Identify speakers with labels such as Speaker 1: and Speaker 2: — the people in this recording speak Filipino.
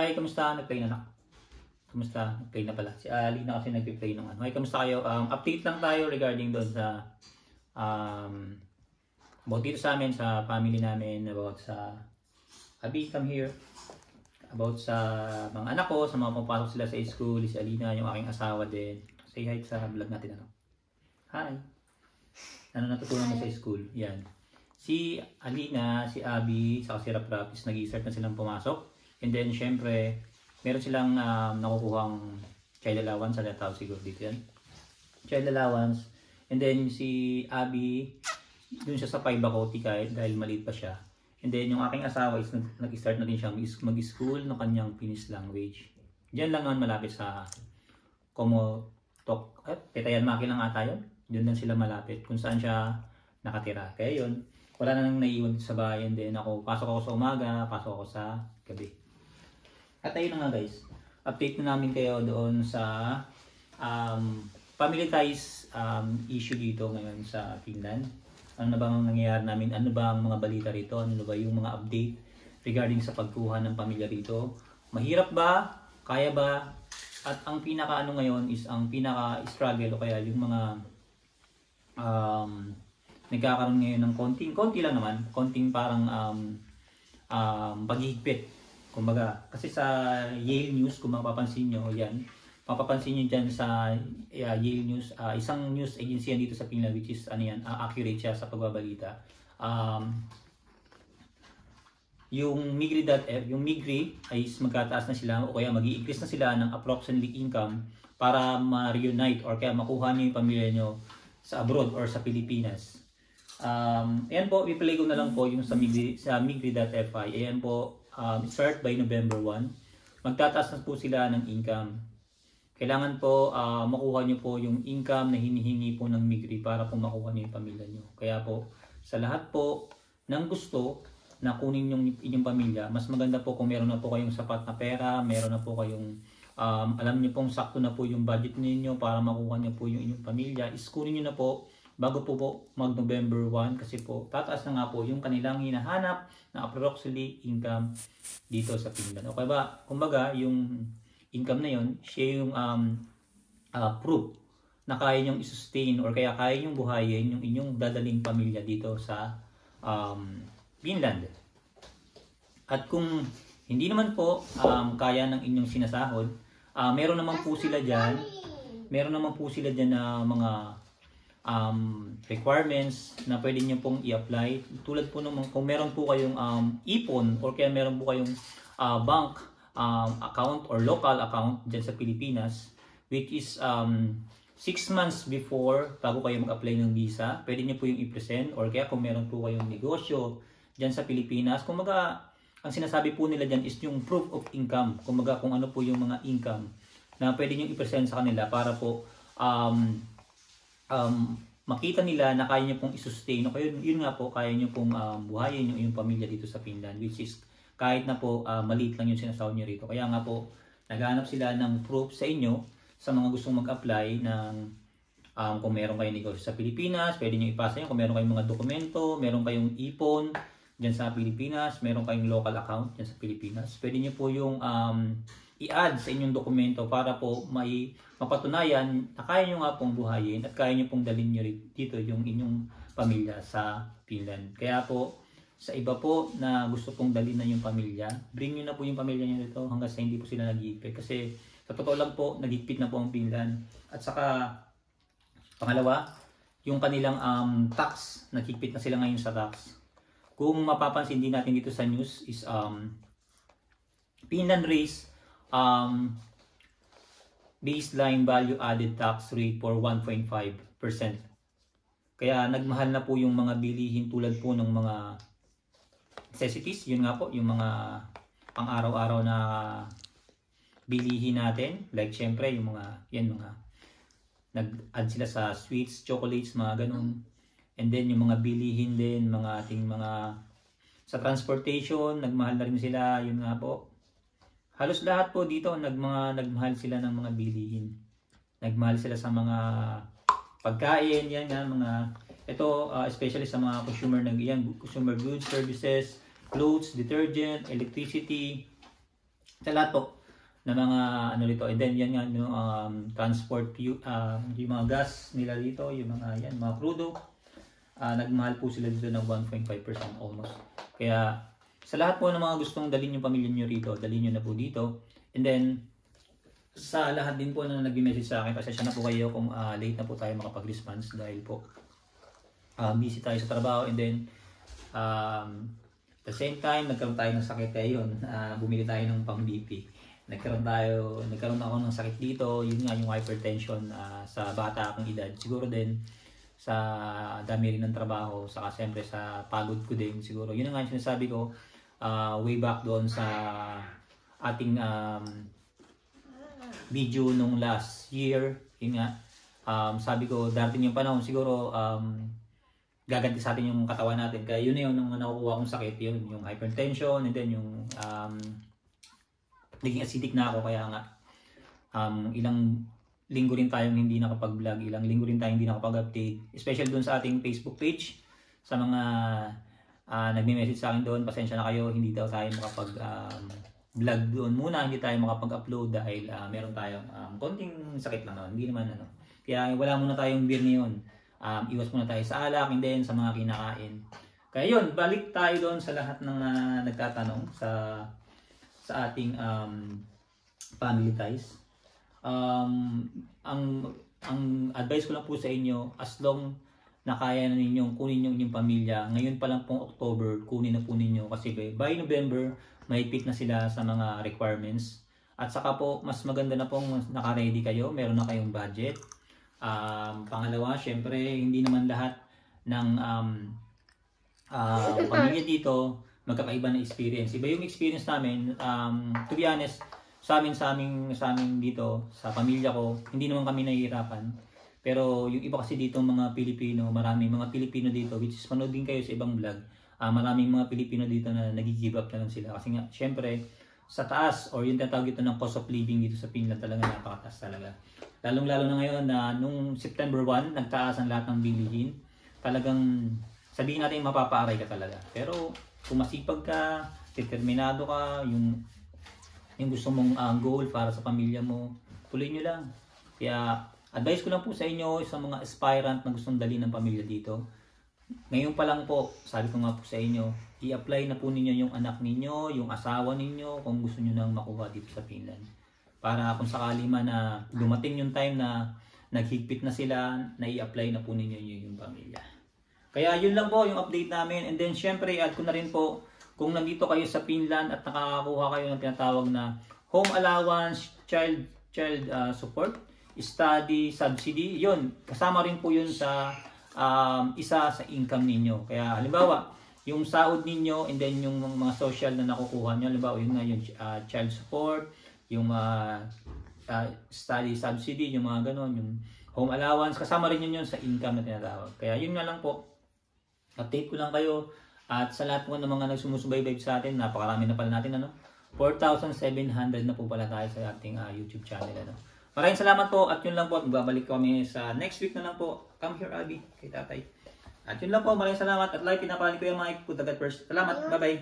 Speaker 1: Hi, kamusta? Nag-play na na. Kamusta? Nag-play na pala. Si Ali na kasi nag-play ng ano. Hi, kamusta kayo? Update lang tayo regarding doon sa about dito sa amin, sa family namin, about sa Abi, come here. About sa mga anak ko, sa mga pumapasok sila sa school, si Alina, yung aking asawa din. Say hi sa vlog natin, ano. Hi. Ano natutunan mo sa school? Yan. Si Alina, si Abi, saka si Rap is nag-i-start na silang pumasok. And then, syempre, meron silang nakukuhang child allowance, sa tawag siguro dito yan. Child allowance. And then, si Abi, dun siya sa 5 ako, kahit dahil maliit pa siya. And then, yung aking asawa is nag-start na din siya mag-school ng kanyang Finnish language. Diyan lang naman malapit sa Komotok, Petayan Maki lang ata yun. Doon lang sila malapit kung saan siya nakatira. Kaya yun, wala na nang naiwan sa bahay. And then, pasok ako sa umaga, pasok ako sa gabi. At ayun na nga guys, update na namin kayo doon sa family ties issue dito ngayon sa Finland. Ano na bang nangyayari namin? Ano ba ang mga balita rito? Ano ba yung mga update regarding sa pagkuha ng pamilya rito? Mahirap ba? Kaya ba? At ang pinaka ano ngayon is ang pinaka struggle o kaya yung mga nagkakaroon ngayon ng konti lang naman, konting parang paghihigpit. Kumbaga, kasi sa Yale News, kung mapapansin nyo, yan, mapapansin nyo dyan sa Yale News, isang news agency yan dito sa Finland, which is, ano yan, accurate siya sa pagbabalita. Yung Migri ay magkataas na sila, o kaya mag-i-increase na sila ng approximately income para ma-reunite, or kaya makuha nyo yung pamilya nyo sa abroad or sa Pilipinas. Ayan po, i-play ko na lang po yung sa Migri.fi. Ayan po, start by November 1, magtataas na po sila ng income. Kailangan po makuha nyo po yung income na hinihingi po ng Migri para po makuha nyo yung pamilya nyo. Kaya po, sa lahat po ng gusto na kunin yung inyong pamilya, mas maganda po kung meron na po kayong sapat na pera, meron na po kayong alam nyo pong sakto na po yung budget ninyo para makuha nyo po yung inyong pamilya, is kunin nyo na po bago po mag-November 1, kasi po tataas na nga po yung kanilang hinahanap na approximately income dito sa Finland. Okay ba? Kumbaga, yung income na yon, siya yung proof na kaya nyong i-sustain or kaya kaya nyong buhayin yung inyong dadaling pamilya dito sa Finland. At kung hindi naman po kaya ng inyong sinasahod, meron naman po sila dyan na mga requirements na pwede nyo pong i-apply. Tulad po naman kung meron po kayong ipon or kaya meron po kayong bank account or local account dyan sa Pilipinas, which is 6 months before bago kayo mag-apply ng visa, pwede nyo po yung i-present. Or kaya kung meron po kayong negosyo dyan sa Pilipinas, kumbaga ang sinasabi po nila dyan is yung proof of income. Kumbaga kung ano po yung mga income na pwede nyo i-present sa kanila para po makita nila na kaya nyo pong i-sustain, o kaya yun nga po, kaya nyo pong buhayin yung pamilya dito sa Finland, which is kahit na po maliit lang yung sinasahod nyo rito. Kaya nga po, naghahanap sila ng proof sa inyo, sa mga gustong mag-apply ng kung meron kayong negosyo sa Pilipinas, pwede nyo ipasa yun. Kung meron kayong mga dokumento, meron kayong ipon dyan sa Pilipinas, meron kayong local account dyan sa Pilipinas, pwede nyo po yung i-add sa inyong dokumento para po may mapatunayan na kaya nyo nga pong buhayin at kaya nyo pong dalhin nyo dito yung inyong pamilya sa Finland. Kaya po, sa iba po na gusto pong dalhin na yung pamilya, bring nyo na po yung pamilya nyo dito hanggang sa hindi po sila nag-iipit. Kasi sa totoo lang po, nag-iipit na po ang Finland. At saka, pangalawa, yung kanilang tax, nag-iipit na sila ngayon sa tax. Kung mapapansin din natin dito sa news is Finland raised baseline value added tax rate for 1.5%. Kaya nagmahal na po yung mga bilihin tulad po ng mga necessities, yun nga po, yung mga pang-araw-araw na bilihin natin. Like syempre yung mga nag-add sila sa sweets, chocolates, mga ganun. And then yung mga bilihin din, mga ating mga sa transportation, nagmahal na rin sila, yun nga po. Halos lahat po dito nagmahal sila ng mga bilihin. Nagmahal sila sa mga pagkain, yan nga, mga ito especially sa mga consumer goods, services, clothes, detergent, electricity, sa lahat po na mga ano dito. And then yan nga yung transport yung mga gas nila dito, yung mga yan, mga crudo. Nagmahal po sila dito ng 1.5% almost. Kaya sa lahat po ng mga gustong dalhin yung pamilya nyo rito, dalhin nyo na po dito. And then sa lahat din po na nag-message sa akin, pasensya na po kayo kung late na po tayo makapag-response dahil po busy tayo sa trabaho. And then the same time nagkaroon tayo ng sakit kaya yun, bumili tayo ng pang-BP. Nagkaroon ako ng sakit dito, yun nga yung hypertension sa bata akong edad. Siguro din sa dami rin ng trabaho, saka siyempre sa pagod ko din siguro. Yun nga yung sinasabi ko way back doon sa ating video nung last year. Yun nga, sabi ko darating yung panahon siguro gaganti sa atin yung katawan natin. Kaya yun na yun, nung nakukuha kong sakit, yun, yung hypertension, and then yung naging acidic na ako. Kaya nga ilang linggo rin tayong hindi nakapag-vlog, ilang linggo rin tayong hindi nakapag-update, especially doon sa ating Facebook page. Sa mga nagme-message sa akin doon, pasensya na kayo, hindi daw tayo makapag-vlog doon muna, hindi tayo makapag-upload dahil meron tayong konting sakit lang, hindi naman ano. Kaya wala muna tayong beer ngayon. Iwas muna tayo sa alak, and then sa mga kinakain. Kaya yun, balik tayo doon sa lahat ng nagtatanong sa ating family ties. Ang advice ko lang po sa inyo, as long na kaya na ninyong kunin yung inyong pamilya, ngayon pa lang pong October, kunin na po ninyo kasi by November, mahigpit na sila sa mga requirements. At saka po, mas maganda na pong naka-ready kayo, meron na kayong budget. Pangalawa, syempre, hindi naman lahat ng pamilya dito magkakaiba na experience. Iba yung experience namin, to be honest, sa amin dito, sa pamilya ko, hindi naman kami nahihirapan. Pero yung iba kasi dito mga Pilipino, maraming mga Pilipino dito, which is manood din kayo sa ibang vlog, maraming mga Pilipino dito na nag-give up na lang sila. Kasi nga, syempre, sa taas, or yung tatawag ito ng cost of living dito sa Finland, talaga napakataas talaga. Lalong-lalo na ngayon na nung September 1, nagtaas ang lahat ng bilihin. Talagang sabihin natin mapapaaray ka talaga. Pero kung masipag ka, determinado ka, yung gusto mong goal para sa pamilya mo, tuloy nyo lang. Kaya advice ko lang po sa inyo, sa mga aspirant na gustong dali ng pamilya dito. Ngayon pa lang po, sabi ko nga po sa inyo, i-apply na po ninyo yung anak ninyo, yung asawa ninyo, kung gusto nyo nang makuha dito sa Finland. Para kung sakali man na dumating yung time na naghigpit na sila, na i-apply na po ninyo yung pamilya. Kaya yun lang po yung update namin. And then syempre, add ko na rin po, kung nandito kayo sa Finland at nakakakuha kayo ng tinatawag na home allowance, child support, study subsidy, yun, kasama rin po yun sa isa sa income ninyo. Kaya halimbawa, yung sahod ninyo and then yung mga social na nakukuha nyo, halimbawa yun nga yung child support, yung study subsidy, yung mga ganon, yung home allowance, kasama rin yun sa income na tinatawag. Kaya yun nga lang po, update ko lang kayo. At sa lahat po ng mga nagsumusubaybay sa atin, napakarami na pala natin, 4,700 na po pala tayo sa ating YouTube channel. Maraming salamat po, at yun lang po, magbabalik kami sa next week na lang po. Come here, Abby, kay tatay. At yun lang po, maraming salamat, at like, pinapalin ko yung mga ikudagat first. Salamat, bye-bye.